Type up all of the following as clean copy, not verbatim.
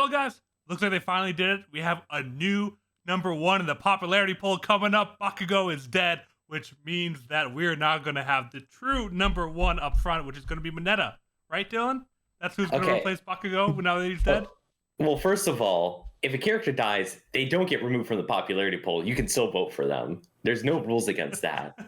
Well, guys, looks like they finally did it. We have a new number one in the popularity poll coming up. Bakugo is dead, which means that we're now going to have the true number one up front, which is going to be Mineta. Right, Dylan? That's who's going to Okay. replace Bakugo now that he's dead? Well, first of all, if a character dies, they don't get removed from the popularity poll. You can still vote for them. There's no rules against that.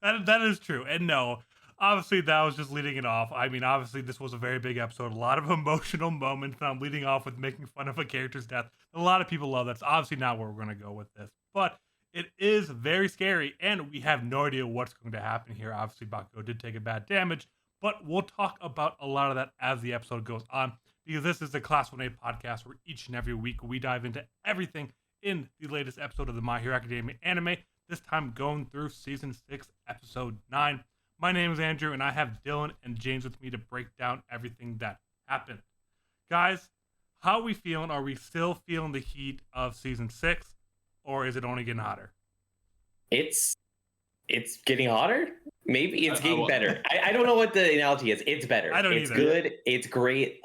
That is true. And no, obviously that was just leading it off. I mean, obviously this was a very big episode, a lot of emotional moments. And I'm leading off with making fun of a character's death. A lot of people love that's obviously not where we're going to go with this, but it is very scary, and we have no idea what's going to happen here. Obviously, Bakugo did take a bad damage, but we'll talk about a lot of that as the episode goes on, because this is the Class 1A podcast where each and every week we dive into everything in the latest episode of the My Hero Academia anime, this time going through Season 6, Episode 9. My name is Andrew, and I have Dylan and James with me to break down everything that happened. Guys, how are we feeling? Are we still feeling the heat of Season 6, or is it only getting hotter? It's getting hotter. Maybe it's getting better. I don't know what the analogy is. It's better. I don't It's either. good. It's great.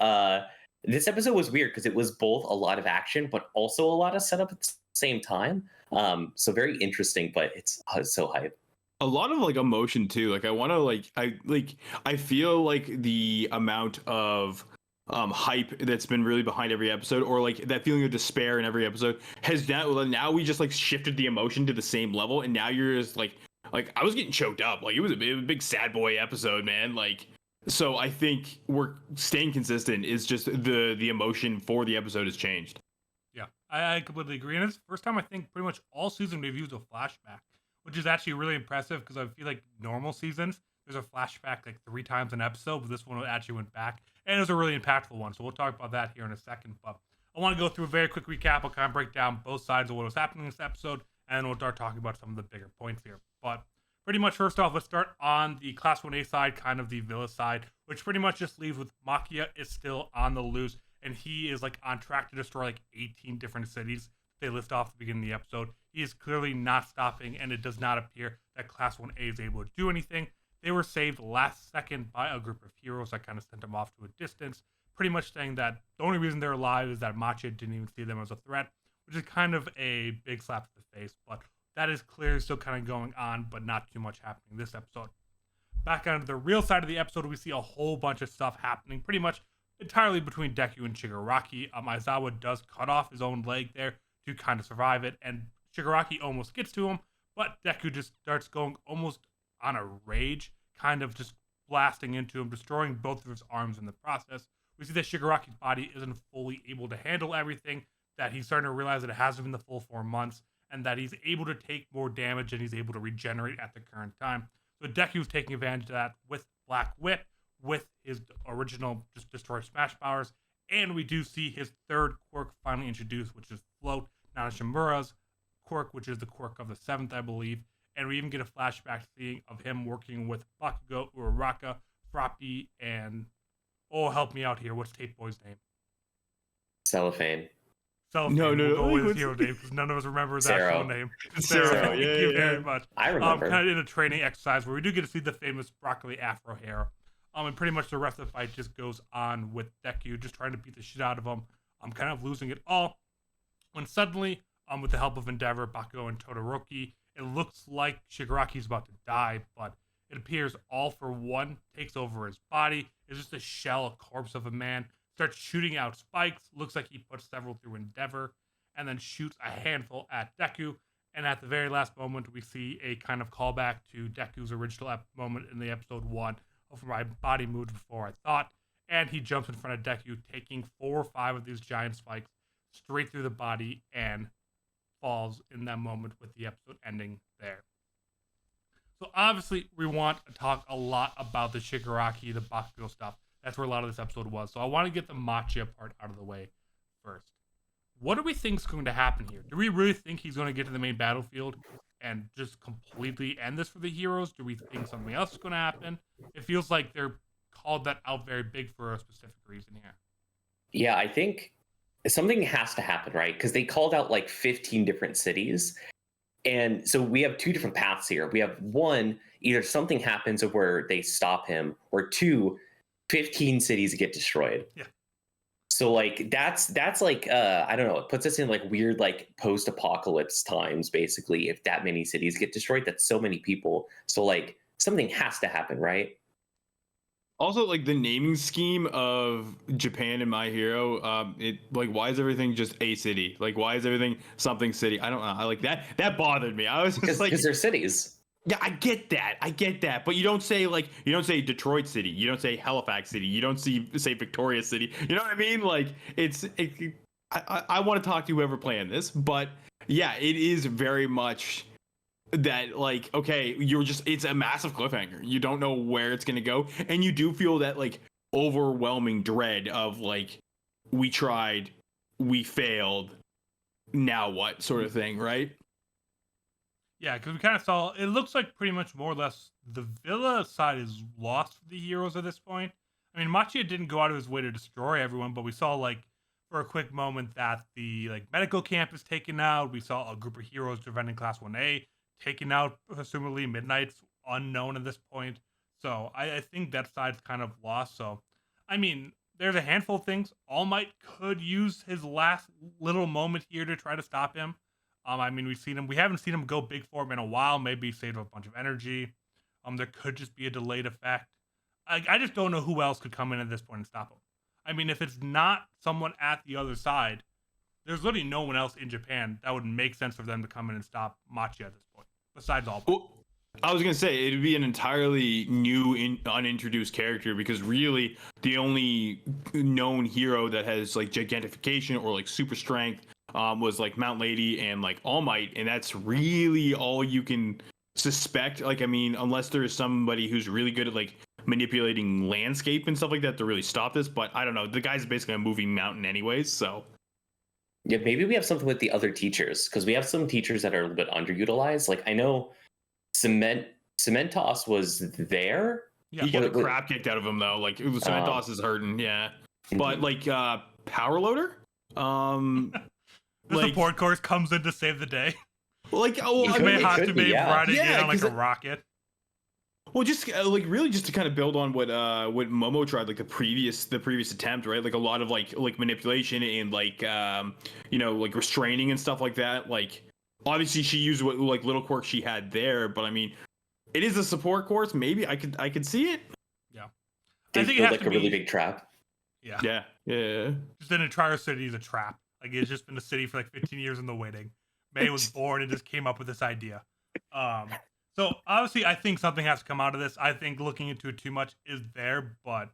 This episode was weird because it was both a lot of action, but also a lot of setup at the same time. So very interesting, but it's so hype. A lot of like emotion too. Like I want to I feel like the amount of hype that's been really behind every episode, or like that feeling of despair in every episode, has now we just like shifted the emotion to the same level, and now you're just like I was getting choked up. Like it was a big sad boy episode, man. Like, so I think we're staying consistent. Is just the emotion for the episode has changed. Yeah, I completely agree. And it's the first time I think pretty much all season we've used a flashback, which is actually really impressive because I feel like normal seasons, there's a flashback like 3 times an episode, but this one actually went back. And it was a really impactful one. So we'll talk about that here in a second. But I want to go through a very quick recap. I'll kind of break down both sides of what was happening in this episode, and then we'll start talking about some of the bigger points here. But pretty much first off, let's start on the Class 1A side, kind of the Villa side, which pretty much just leaves with Makia is still on the loose, and he is like on track to destroy like 18 different cities they list off at the beginning of the episode. He is clearly not stopping, and it does not appear that Class 1A is able to do anything. They were saved last second by a group of heroes that kind of sent them off to a distance, pretty much saying that the only reason they're alive is that Macha didn't even see them as a threat, which is kind of a big slap to the face, but that is clearly still kind of going on, but not too much happening this episode. Back onto the real side of the episode, we see a whole bunch of stuff happening, pretty much entirely between Deku and Shigaraki. Aizawa does cut off his own leg there to kind of survive it, and Shigaraki almost gets to him, but Deku just starts going almost on a rage, kind of just blasting into him, destroying both of his arms in the process. We see that Shigaraki's body isn't fully able to handle everything, that he's starting to realize that it hasn't been the full 4 months, and that he's able to take more damage and he's able to regenerate at the current time. So Deku's taking advantage of that with Black Whip, with his original just destroy smash powers, and we do see his third quirk finally introduced, which is Float, Nanashimura's quirk, which is the quirk of the 7th, I believe. And we even get a flashback seeing of him working with Bakugo, Uraraka, Froppy, and help me out here. What's Tape Boy's name? Cellophane. Cellophane. No. We'll go with his hero name because none of us remember his actual name. Zero. Thank you very much. I remember. Kind of in a training exercise where we do get to see the famous broccoli afro hair. And pretty much the rest of the fight just goes on with Deku just trying to beat the shit out of him. I'm kind of losing it all. When suddenly, with the help of Endeavor, Bakugo, and Todoroki, it looks like Shigaraki's about to die, but it appears All for One takes over his body. It's just a shell, a corpse of a man. Starts shooting out spikes. Looks like he puts several through Endeavor, and then shoots a handful at Deku. And at the very last moment, we see a kind of callback to Deku's original moment in the episode 1 of My Body Moved Before I Thought. And he jumps in front of Deku, taking 4 or 5 of these giant spikes straight through the body and falls in that moment, with the episode ending there. So obviously we want to talk a lot about the Shigaraki, the Bakugo stuff. That's where a lot of this episode was. So I want to get the Macha part out of the way first. What do we think is going to happen here? Do we really think he's going to get to the main battlefield and just completely end this for the heroes? Do we think something else is going to happen? It feels like they're called that out very big for a specific reason here. Yeah, I think something has to happen, right? Because they called out like 15 different cities. And so we have 2 different paths here. We have 1, either something happens where they stop him, or 2, 15 cities get destroyed. Yeah. So like that's like I don't know, it puts us in like weird like post-apocalypse times basically if that many cities get destroyed, that's so many people. So like something has to happen, right? Also, like the naming scheme of Japan and My Hero, it like why is everything just a city? Like why is everything something city? I don't know. I like that. That bothered me. I was just Because like, they're cities. yeah, I get that. I get that. But you don't say Detroit City. You don't say Halifax City. You don't say Victoria City. You know what I mean? Like I want to talk to whoever planned this, but yeah, it is very much that like okay, it's a massive cliffhanger. You don't know where it's gonna go, and you do feel that like overwhelming dread of like we tried, we failed, now what sort of thing, right? Yeah, because we kind of saw it looks like pretty much more or less the Villa side is lost for the heroes at this point. I mean, Machia didn't go out of his way to destroy everyone, but we saw like for a quick moment that the like medical camp is taken out. We saw a group of heroes defending Class 1A taken out, presumably Midnight's unknown at this point. So I think that side's kind of lost. So I mean, there's a handful of things. All Might could use his last little moment here to try to stop him. I mean, we haven't seen him go big for him in a while. Maybe he saved a bunch of energy. There could just be a delayed effect. I just don't know who else could come in at this point and stop him. I mean, if it's not someone at the other side, there's literally no one else in Japan that would make sense for them to come in and stop Machia at this point, besides All Might. Well, I was gonna say it'd be an entirely new, unintroduced character because really the only known hero that has like gigantification or like super strength was like Mount Lady and like All Might, and that's really all you can suspect. Like, I mean, unless there is somebody who's really good at like manipulating landscape and stuff like that to really stop this. But I don't know. The guy's basically a moving mountain, anyways. So Yeah, maybe we have something with the other teachers because we have some teachers that are a little bit underutilized. Like I know Cementos was there. Yeah, he got the crap kicked out of him though. Like Cementos is hurting, yeah. But like Power Loader, the like, support course comes in to save the day. Like He may have to be riding in on like a rocket. Well, just like really, just to kind of build on what Momo tried, like the previous attempt, right? Like a lot of like manipulation and like like restraining and stuff like that. Like obviously she used what like little quirks she had there, but I mean, it is a support course. Maybe I could see it. Yeah, They feel like a really big trap. Yeah. Just an entire city is a trap. Like it's just been a city for like 15 years in the waiting. May was born and just came up with this idea. So obviously, I think something has to come out of this. I think looking into it too much is there, but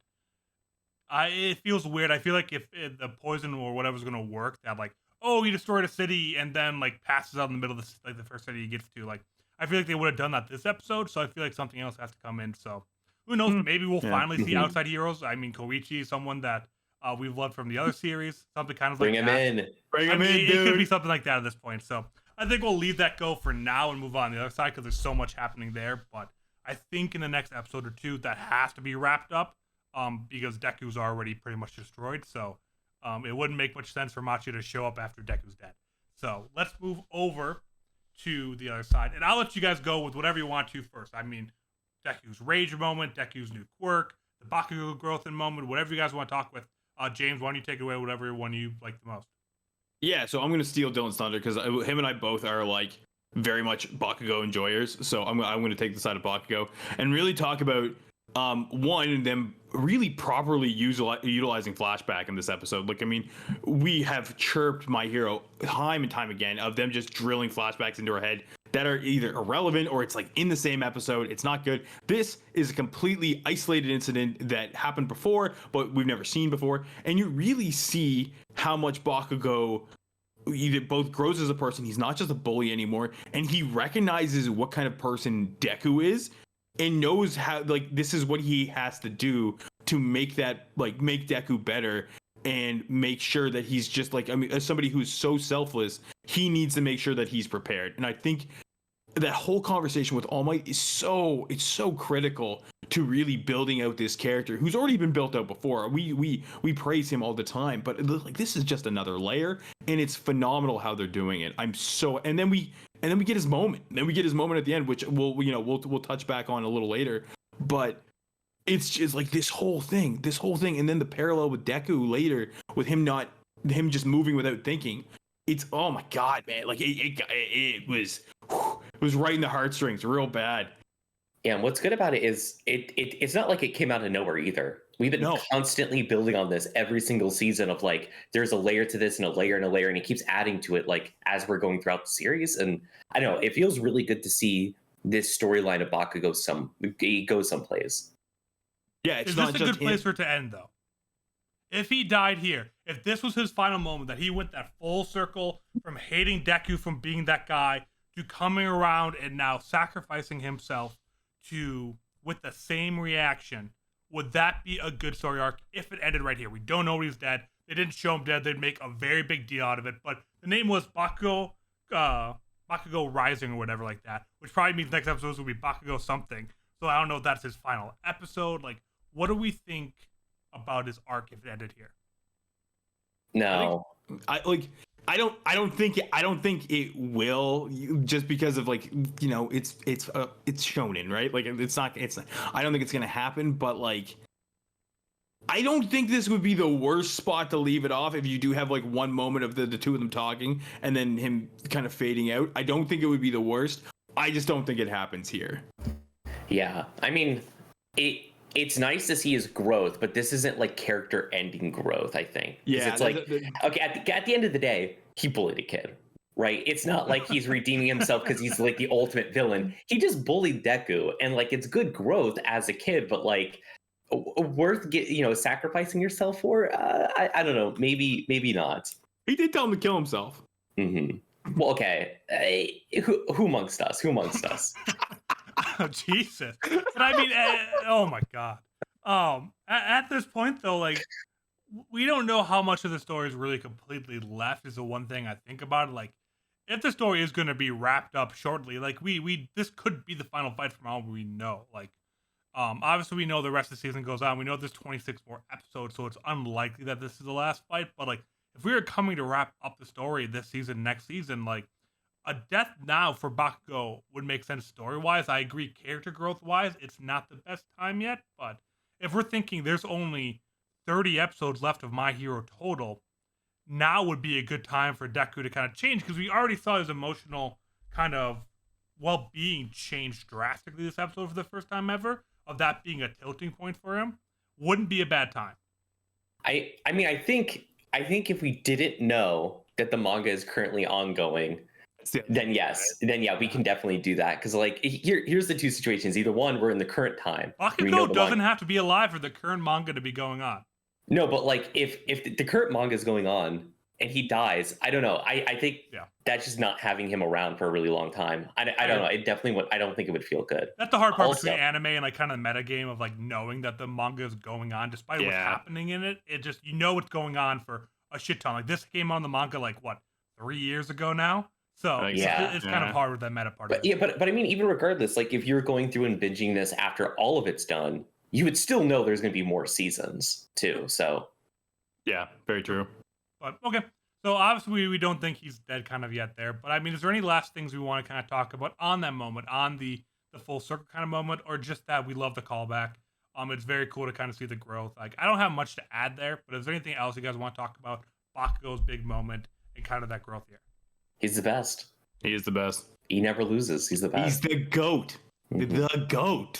it feels weird. I feel like if the poison or whatever's going to work, that like, oh, he destroyed a city and then like passes out in the middle of the first city he gets to. Like, I feel like they would have done that this episode. So I feel like something else has to come in. So who knows? Maybe we'll finally see outside heroes. I mean, Koichi is someone that we've loved from the other series. Something kind of like Bring that. him in. Bring him in, dude. It could be something like that at this point. So I think we'll leave that go for now and move on to the other side because there's so much happening there. But I think in the next episode or two, that has to be wrapped up because Deku's already pretty much destroyed. So it wouldn't make much sense for Machia to show up after Deku's dead. So let's move over to the other side. And I'll let you guys go with whatever you want to first. I mean, Deku's rage moment, Deku's new quirk, the Bakugo growth in moment, whatever you guys want to talk with. James, why don't you take away whatever one you like the most? Yeah, so I'm gonna steal Dylan's thunder because him and I both are like very much Bakugo enjoyers. So I'm gonna take the side of Bakugo and really talk about one them really properly utilizing flashback in this episode. Like, I mean, we have chirped My Hero time and time again of them just drilling flashbacks into our head that are either irrelevant or it's like in the same episode. It's not good. This is a completely isolated incident that happened before, but we've never seen before. And you really see how much Bakugo either both grows as a person. He's not just a bully anymore, and he recognizes what kind of person Deku is and knows how, like, this is what he has to do to make that, like, make Deku better and make sure that he's just like, I mean, as somebody who's so selfless, he needs to make sure that he's prepared. And I think that whole conversation with All Might is so critical to really building out this character who's already been built out before. We praise him all the time, but like this is just another layer, and it's phenomenal how they're doing it. And then we get his moment. Then we get his moment at the end, which we'll touch back on a little later. But it's just like this whole thing, and then the parallel with Deku later, with him just moving without thinking. It's, oh my god, man! Like it was right in the heartstrings, real bad. Yeah, and what's good about it is it's not like it came out of nowhere either. We've been No. constantly building on this every single season of like there's a layer to this and a layer and a layer, and it keeps adding to it like as we're going throughout the series. And I don't know, it feels really good to see this storyline of Bakugo go someplace. Yeah, it's Is not this a just good place him. for it to end, though? If he died here, if this was his final moment, that he went that full circle from hating Deku, from being that guy, to coming around and now sacrificing himself to with the same reaction, would that be a good story arc if it ended right here? We don't know he's dead. They didn't show him dead. They'd make a very big deal out of it. But the name was Bakugo Rising or whatever like that, which probably means next episode will be Bakugo something. So I don't know if that's his final episode. Like, what do we think about his arc if it ended here? No. I don't think it will, just because of like, you know, it's shonen, right? Like it's not I don't think it's gonna happen, but like I don't think this would be the worst spot to leave it off if you do have like one moment of the two of them talking and then him kind of fading out. I don't think it would be the worst. I just don't think it happens here. Yeah, I mean, it's nice to see his growth, but this isn't like character ending growth, I think. Yeah, it's like, okay, at the end of the day, he bullied a kid, right? It's not like he's redeeming himself because he's like the ultimate villain. He just bullied Deku, and like it's good growth as a kid, but like worth sacrificing yourself for? I don't know, maybe not. He did tell him to kill himself. Mm-hmm. Well, okay, who amongst us? Who amongst us? Oh, Jesus. But I mean, oh my God. At this point though, like we don't know how much of the story is really completely left is the one thing I think about. Like if the story is going to be wrapped up shortly, like we this could be the final fight from all we know. Like obviously we know the rest of the season goes on. We know there's 26 more episodes, so it's unlikely that this is the last fight. But like if we were coming to wrap up the story this season, next season, like a death now for Bakugo would make sense story-wise. I agree, character growth-wise, it's not the best time yet. But if we're thinking there's only 30 episodes left of My Hero total, now would be a good time for Deku to kind of change, because we already saw his emotional kind of well-being change drastically this episode for the first time ever, of that being a tilting point for him. Wouldn't be a bad time. I mean, I think if we didn't know that the manga is currently ongoing, then yes, then yeah, we can definitely do that. Because like here's the two situations. Either one, we're in the current time. Bakugo doesn't have to be alive for the current manga to be going on. No, but like if the current manga is going on and he dies, I don't know. I think that's just not having him around for a really long time. I don't know. It definitely would. I don't think it would feel good. That's the hard part between anime and like kind of meta game of like knowing that the manga is going on despite what's happening in it. It just, you know what's going on for a shit ton. Like this came on the manga like what, 3 years ago now. So it's kind of hard with that meta part. But but I mean, even regardless, like if you're going through and binging this after all of it's done, you would still know there's going to be more seasons too. So yeah, very true. But okay, so obviously we don't think he's dead kind of yet there. But I mean, is there any last things we want to kind of talk about on that moment, on the full circle kind of moment, or just that we love the callback? It's very cool to kind of see the growth. Like I don't have much to add there, but is there anything else you guys want to talk about Bakugo's big moment and kind of that growth here? He's the best. He is the best. He never loses. He's the best. He's the GOAT. Mm-hmm. The GOAT.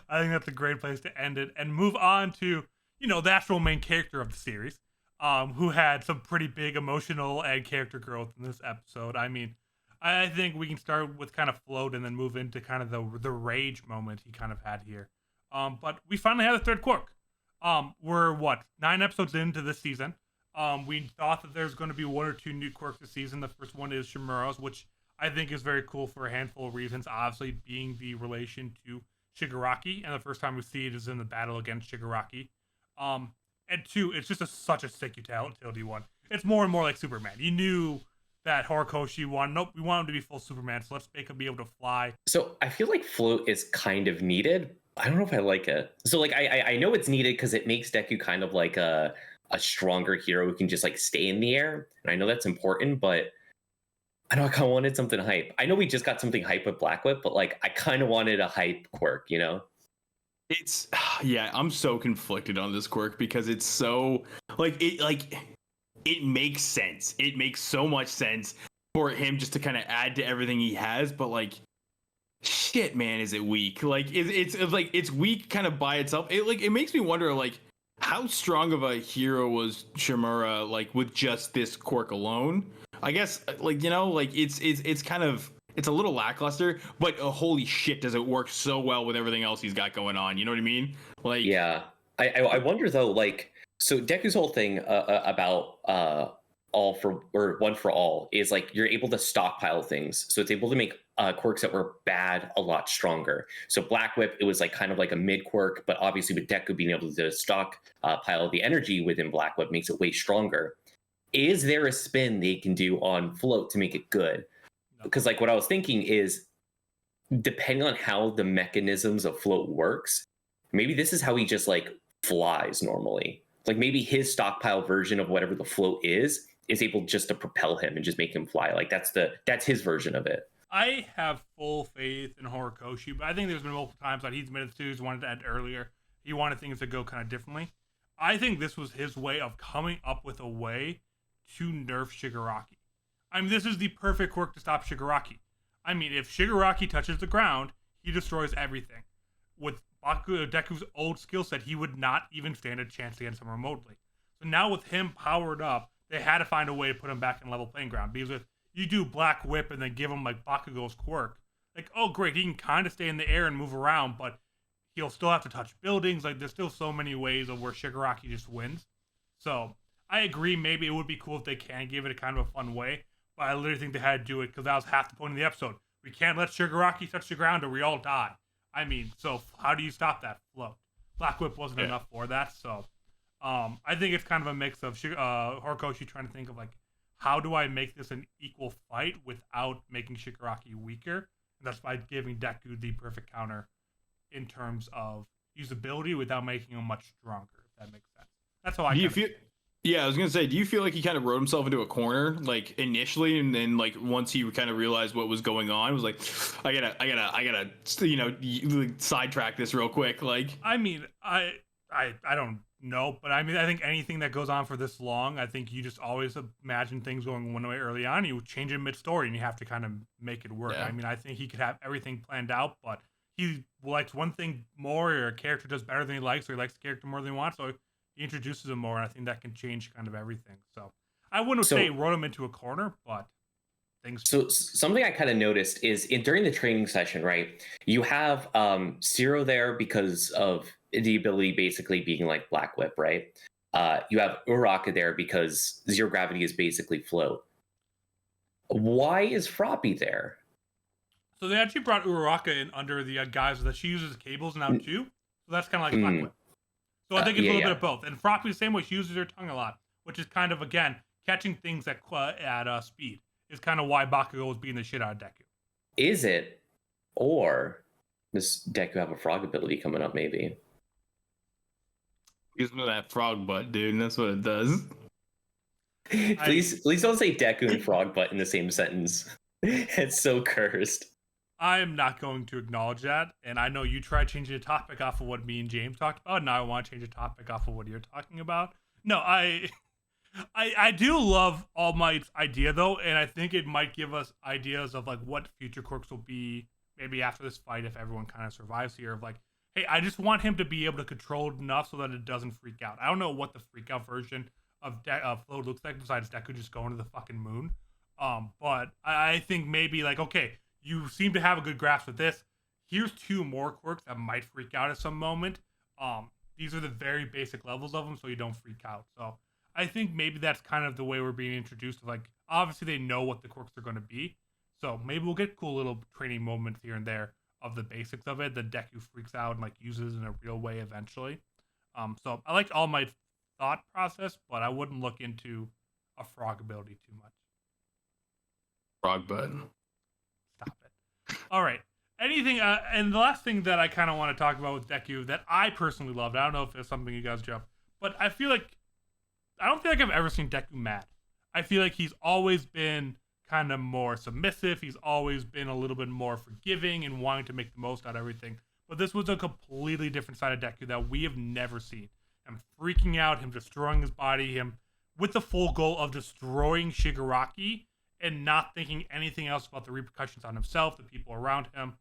I think that's a great place to end it and move on to, the actual main character of the series, who had some pretty big emotional and character growth in this episode. I mean, I think we can start with kind of Float and then move into kind of the rage moment he kind of had here. But we finally have the third quirk. We're 9 episodes into this season. We thought that there's going to be 1 or 2 new quirks this season. The first one is Shimura's, which I think is very cool for a handful of reasons. Obviously, being the relation to Shigaraki, and the first time we see it is in the battle against Shigaraki. And 2, it's just such a sick utility one. It's more and more like Superman. You knew that Horikoshi won. Nope, we want him to be full Superman, so let's make him be able to fly. So I feel like Float is kind of needed. I don't know if I like it. So like I know it's needed because it makes Deku kind of like a stronger hero who can just like stay in the air. And I know that's important, but I know I kind of wanted something hype. I know we just got something hype with Black Whip, but like I kind of wanted a hype quirk, It's yeah, I'm so conflicted on this quirk because it's so it makes sense. It makes so much sense for him just to kind of add to everything he has, but like shit, man, is it weak? Like it's like it's weak kind of by itself. It makes me wonder like how strong of a hero was Shimura like with just this quirk alone? I guess like like it's kind of it's a little lackluster, but holy shit, does it work so well with everything else he's got going on? You know what I mean? Like Yeah, I wonder though, like, so Deku's whole thing about all for or one for all is like you're able to stockpile things, so it's able to make quirks that were bad a lot stronger. So Black Whip, it was like kind of like a mid quirk, but obviously with Deku being able to stock pile the energy within Black Whip makes it way stronger. Is there a spin they can do on Float to make it good? Because like what I was thinking is, depending on how the mechanisms of Float works, maybe this is how he just like flies normally. Like maybe his stockpile version of whatever the Float is able just to propel him and just make him fly. Like that's his version of it. I have full faith in Horikoshi, but I think there's been multiple times that he's admitted to, he's wanted to end earlier. He wanted things to go kind of differently. I think this was his way of coming up with a way to nerf Shigaraki. I mean, this is the perfect quirk to stop Shigaraki. I mean, if Shigaraki touches the ground, he destroys everything. With Deku's old skill set, he would not even stand a chance against him remotely. So now with him powered up, they had to find a way to put him back in level playing ground. Because if you do Black Whip and then give him like Bakugo's quirk, like, oh great, he can kind of stay in the air and move around, but he'll still have to touch buildings. Like, there's still so many ways of where Shigaraki just wins. So I agree, maybe it would be cool if they can give it a kind of a fun way, but I literally think they had to do it because that was half the point of the episode. We can't let Shigaraki touch the ground or we all die. I mean, so how do you stop that Float? Black Whip wasn't enough for that, so I think it's kind of a mix of Horikoshi trying to think of like, how do I make this an equal fight without making Shigaraki weaker? And that's by giving Deku the perfect counter in terms of usability without making him much stronger, if that makes sense. That's how I feel. Yeah, I was gonna say, do you feel like he kind of wrote himself into a corner, like initially, and then like once he kind of realized what was going on, was like, I gotta, sidetrack this real quick. Like, I mean, I don't know, but I mean, I think anything that goes on for this long, I think you just always imagine things going one way early on. You change it mid-story, and you have to kind of make it work. Yeah. I mean, I think he could have everything planned out, but he likes one thing more, or a character does better than he likes, or he likes the character more than he wants, so he introduces him more, and I think that can change kind of everything. So I wouldn't say wrote him into a corner, but things. So something I kind of noticed is during the training session, right? You have Zero there because of the ability basically being like Black Whip, right? You have Uraka there because zero gravity is basically Float. Why is Froppy there? So they actually brought Uraka in under the guise that she uses cables now too. So that's kind of like Black Whip. So I think it's a little bit of both. And Froppy, the same way, she uses her tongue a lot, which is kind of, again, catching things at speed is kind of why Bakugo is beating the shit out of Deku. Is it? Or does Deku have a frog ability coming up, maybe? Gives me that frog butt, dude, and that's what it does. Please don't say Deku and frog butt in the same sentence. It's so cursed. I am not going to acknowledge that, and I know you tried changing the topic off of what me and James talked about. Now I want to change the topic off of what you're talking about. No, I do love All Might's idea though, and I think it might give us ideas of like what future quirks will be maybe after this fight if everyone kind of survives here. Of like, hey, I just want him to be able to control it enough so that it doesn't freak out. I don't know what the freak out version of Float looks like besides Deku just going to the fucking moon. But I think maybe like, okay, you seem to have a good grasp of this. Here's two more quirks that might freak out at some moment. These are the very basic levels of them, so you don't freak out. So I think maybe that's kind of the way we're being introduced to, like, obviously they know what the quirks are going to be. So maybe we'll get cool little training moments here and there of the basics of it that Deku freaks out and like uses in a real way eventually. So I liked All Might's thought process, but I wouldn't look into a frog ability too much. Frog button. Stop it. All right. Anything, and the last thing that I kind of want to talk about with Deku that I personally loved, I don't know if it's something you guys jump, but I don't feel like I've ever seen Deku mad. I feel like he's always been kind of more submissive. He's always been a little bit more forgiving and wanting to make the most out of everything. But this was a completely different side of Deku that we have never seen. Him freaking out, him destroying his body, him with the full goal of destroying Shigaraki and not thinking anything else about the repercussions on himself, the people around him,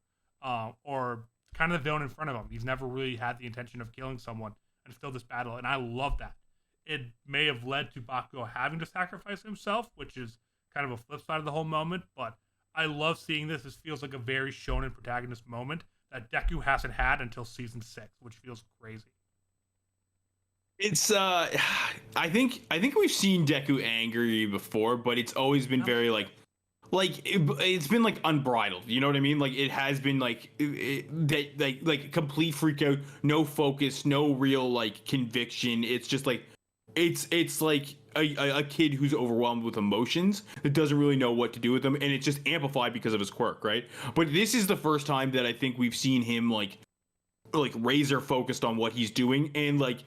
or kind of the villain in front of him. He's never really had the intention of killing someone until this battle, and I love that. It may have led to Bakugo having to sacrifice himself, which is kind of a flip side of the whole moment, but I love seeing this. This feels like a very shonen protagonist moment that Deku hasn't had until season 6, which feels crazy. It's I think we've seen Deku angry before, but it's always been very it's been like unbridled. You know what I mean? Like it has been like complete freak out, no focus, no real like conviction. It's just like it's like a kid who's overwhelmed with emotions that doesn't really know what to do with them, and it's just amplified because of his quirk, right? But this is the first time that I think we've seen him like razor focused on what he's doing, and like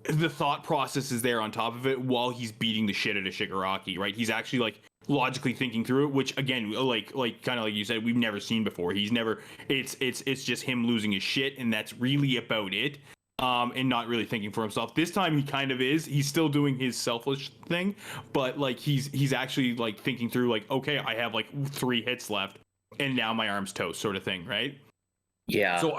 the thought process is there on top of it while he's beating the shit out of Shigaraki, right? He's actually like logically thinking through it, which again, like kind of like you said, we've never seen before. He's never it's just him losing his shit, and that's really about it. And not really thinking for himself. This time he kind of is. He's still doing his selfish thing, but like he's actually like thinking through like, okay, I have like 3 hits left, and now my arm's toast, sort of thing, right? Yeah. So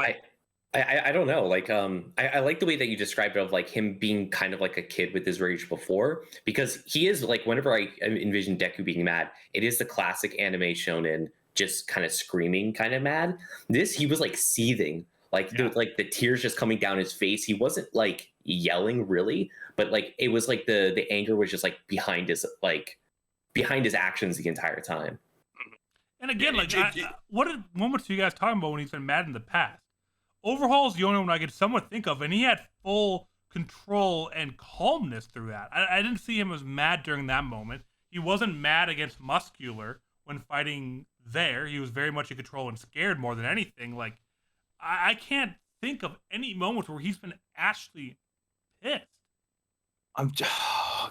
I don't know. Like I like the way that you described it of like him being kind of like a kid with his rage before, because he is like, whenever I envision Deku being mad, it is the classic anime shonen, just kind of screaming, kind of mad. This, he was like seething. Like the tears just coming down his face. He wasn't like yelling really, but like it was like the anger was just like behind his actions the entire time. And again, what moments are you guys talking about when he's been mad in the past? Overhaul is the only one I could somewhat think of, and he had full control and calmness through that. I didn't see him as mad during that moment. He wasn't mad against Muscular when fighting there. He was very much in control and scared more than anything. Like, I can't think of any moment where he's been actually pissed.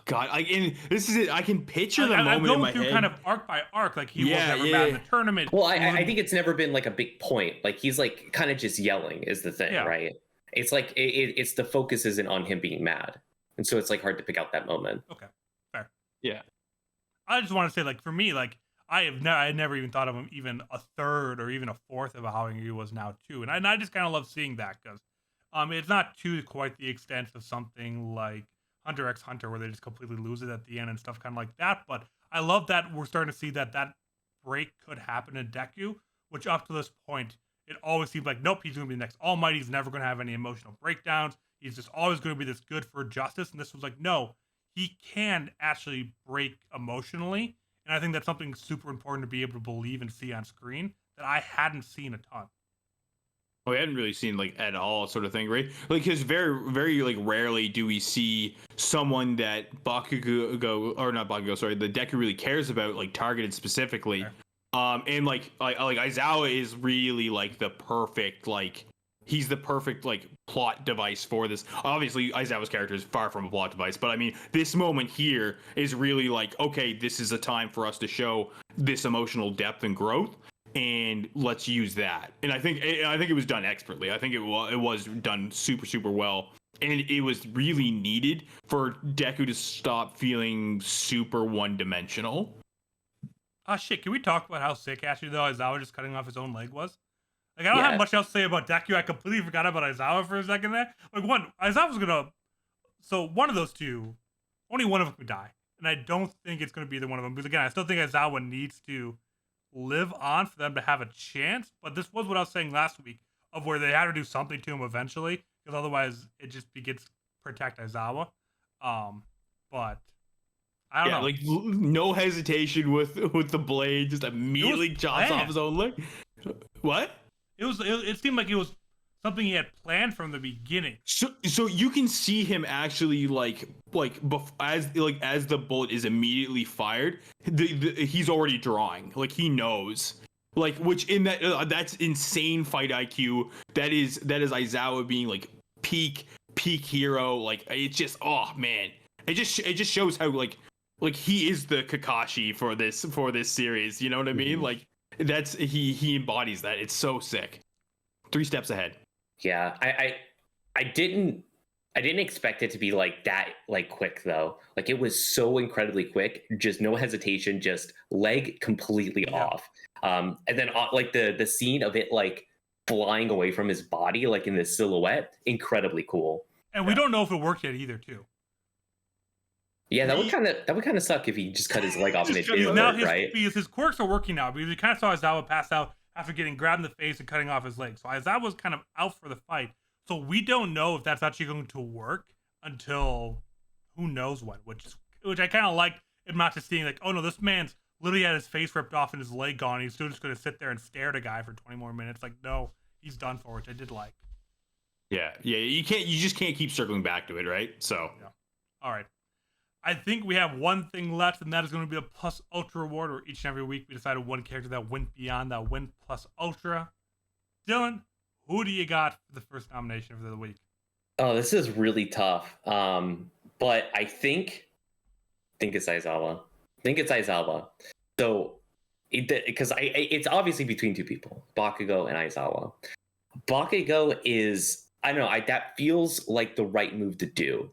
God, this is it. I can picture the moment going in my through head. kind of arc by arc, like he was never mad in the tournament. Well, I think it's never been like a big point. Like he's like kind of just yelling is the thing, right? It's like it's the focus isn't on him being mad, and so it's like hard to pick out that moment. Okay, fair. Yeah, I just want to say, like for me, like I had never even thought of him even a third or even a fourth of how angry he was now too, and I just kind of love seeing that because it's not to quite the extent of something like Hunter x Hunter where they just completely lose it at the end and stuff kind of like that. But I love that we're starting to see that break could happen in Deku, which up to this point it always seemed like, nope, he's going to be the next All Might. He's never going to have any emotional breakdowns. He's just always going to be this good for justice. And this was like, no, he can actually break emotionally. And I think that's something super important to be able to believe and see on screen that I hadn't seen a ton. we hadn't really seen like at all, sort of thing, right? Like, because very like rarely do we see someone that Bakugo, or not Bakugo, sorry, the Deku really cares about, like targeted specifically. Sure. And like Aizawa is really like the perfect, like he's the perfect like plot device for this. Obviously Aizawa's character is far from a plot device, but I mean this moment here is really like, okay, this is a time for us to show this emotional depth and growth, and let's use that. And I think it was done expertly. I think it was done super well, and it was really needed for Deku to stop feeling super one-dimensional. Oh shit, can we talk about how sick actually though Aizawa just cutting off his own leg was? Like I don't have much else to say about Deku. I completely forgot about Aizawa for a second there. Like Aizawa's gonna, so one of those two, only one of them could die. And I don't think it's gonna be either one of them. Because again, I still think Aizawa needs to live on for them to have a chance. But this was what I was saying last week, of where they had to do something to him eventually, because otherwise it just begins to protect Aizawa. But I don't know. Like no hesitation with the blade, just immediately chops off his own leg. What? It seemed like it was something he had planned from the beginning. So you can see him actually as the bullet is immediately fired, he's already drawing. Like he knows. Like, which in that's insane fight IQ. That is Aizawa being like peak hero. Like it's just, oh man. It just shows how like he is the Kakashi for this series. You know what I mean? Like that's he embodies that. It's so sick. 3 steps ahead. Yeah, I didn't expect it to be like that, like quick though. Like it was so incredibly quick, just no hesitation, just leg completely off. And then like the scene of it like flying away from his body, like in this silhouette, incredibly cool. And we don't know if it worked yet either, too. Yeah, that would kind of suck if he just cut his leg off and it Because didn't now work, right? because his quirks are working now, because we kind of saw Aizawa pass out after getting grabbed in the face and cutting off his leg. So Aizawa was kind of out for the fight. So we don't know if that's actually going to work until who knows when, which I kind of like him not just seeing like, oh no, this man's literally had his face ripped off and his leg gone. He's still just going to sit there and stare at a guy for 20 more minutes. Like, no, he's done for, which I did like. Yeah, you just can't keep circling back to it, right? So yeah. All right. I think we have one thing left, and that is going to be a plus ultra reward, where each and every week we decided one character that went beyond that win plus ultra. Dylan, who do you got for the first nomination for the week? Oh, this is really tough. But I think it's Aizawa. So, because it's obviously between two people, Bakugo and Aizawa. Bakugo is, I don't know, that feels like the right move to do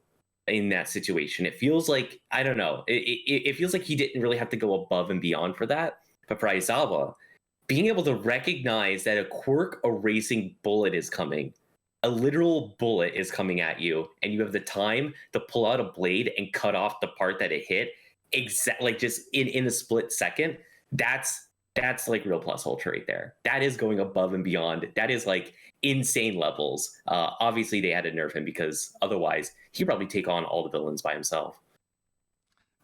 in that situation. It feels like, I don't know, it feels like he didn't really have to go above and beyond for that. But for Aizawa, being able to recognize that a quirk erasing bullet is coming, a literal bullet is coming at you, and you have the time to pull out a blade and cut off the part that it hit, like just in a split second, that's like real plus ultra right there. That is going above and beyond. That is like insane levels. Obviously they had to nerf him, because otherwise he'd probably take on all the villains by himself.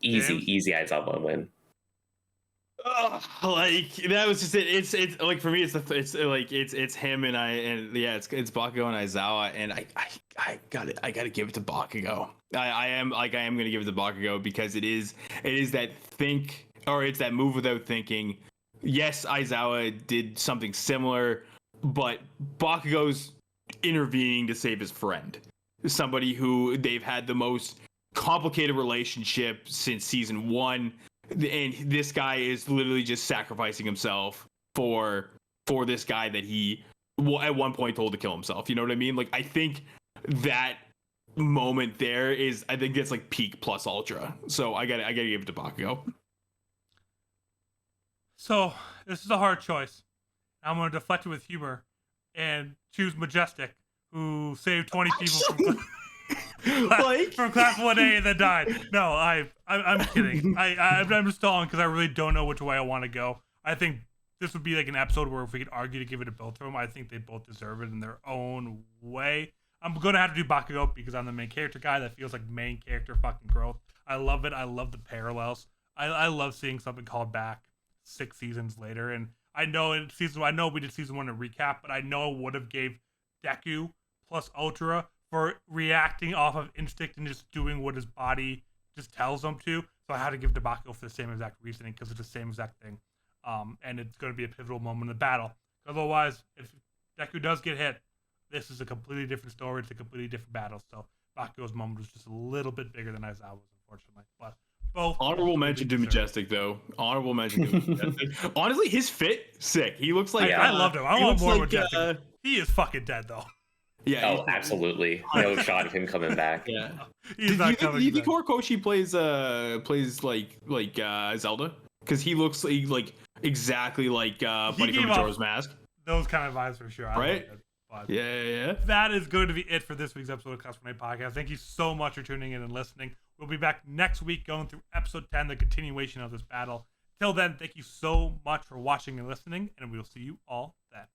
Easy Aizawa win. Like that was just it. It's like for me, it's him and it's Bakugo and Aizawa, and I gotta give it to Bakugo. I am gonna give it to Bakugo because it is that it's that move without thinking. Yes, Aizawa did something similar, but Bakugo's intervening to save his friend, somebody who they've had the most complicated relationship since season 1. And this guy is literally just sacrificing himself for this guy that he at one point told to kill himself. You know what I mean? Like, I think that moment there is, I think it's like peak plus ultra. So I gotta give it to Bakugo. So this is a hard choice. I'm going to deflect it with humor and choose Majestic, who saved 20 people from class 1A and then died. No, I'm kidding. I'm just stalling because I really don't know which way I want to go. I think this would be like an episode where if we could argue to give it to both of them, I think they both deserve it in their own way. I'm going to have to do Bakugo because I'm the main character guy. That feels like main character fucking growth. I love it. I love the parallels. I love seeing something called back 6 seasons later. And I know we did season 1 to recap, but I know it would have gave Deku plus Ultra for reacting off of instinct and just doing what his body just tells him to. So I had to give to Bakugo for the same exact reasoning, because it's the same exact thing. And it's going to be a pivotal moment in the battle. Otherwise, if Deku does get hit, this is a completely different story. It's a completely different battle. So Bakugo's moment was just a little bit bigger than Aizawa's, unfortunately. But both. Honorable mention to Majestic, though. Honorable mention to Majestic. Honestly, his fit, sick. He looks like... I loved him. I want more Majestic. He is fucking dead, though. Yeah. Oh, absolutely. No shot of him coming back. Yeah. He's not coming back. Do you think Horikoshi plays like Zelda? Because he looks like exactly like Buddy from Majora's Mask. Those kind of vibes for sure. Right? Yeah. That is going to be it for this week's episode of Class 1A Podcast. Thank you so much for tuning in and listening. We'll be back next week going through episode 10, the continuation of this battle. Till then, thank you so much for watching and listening, and we will see you all then.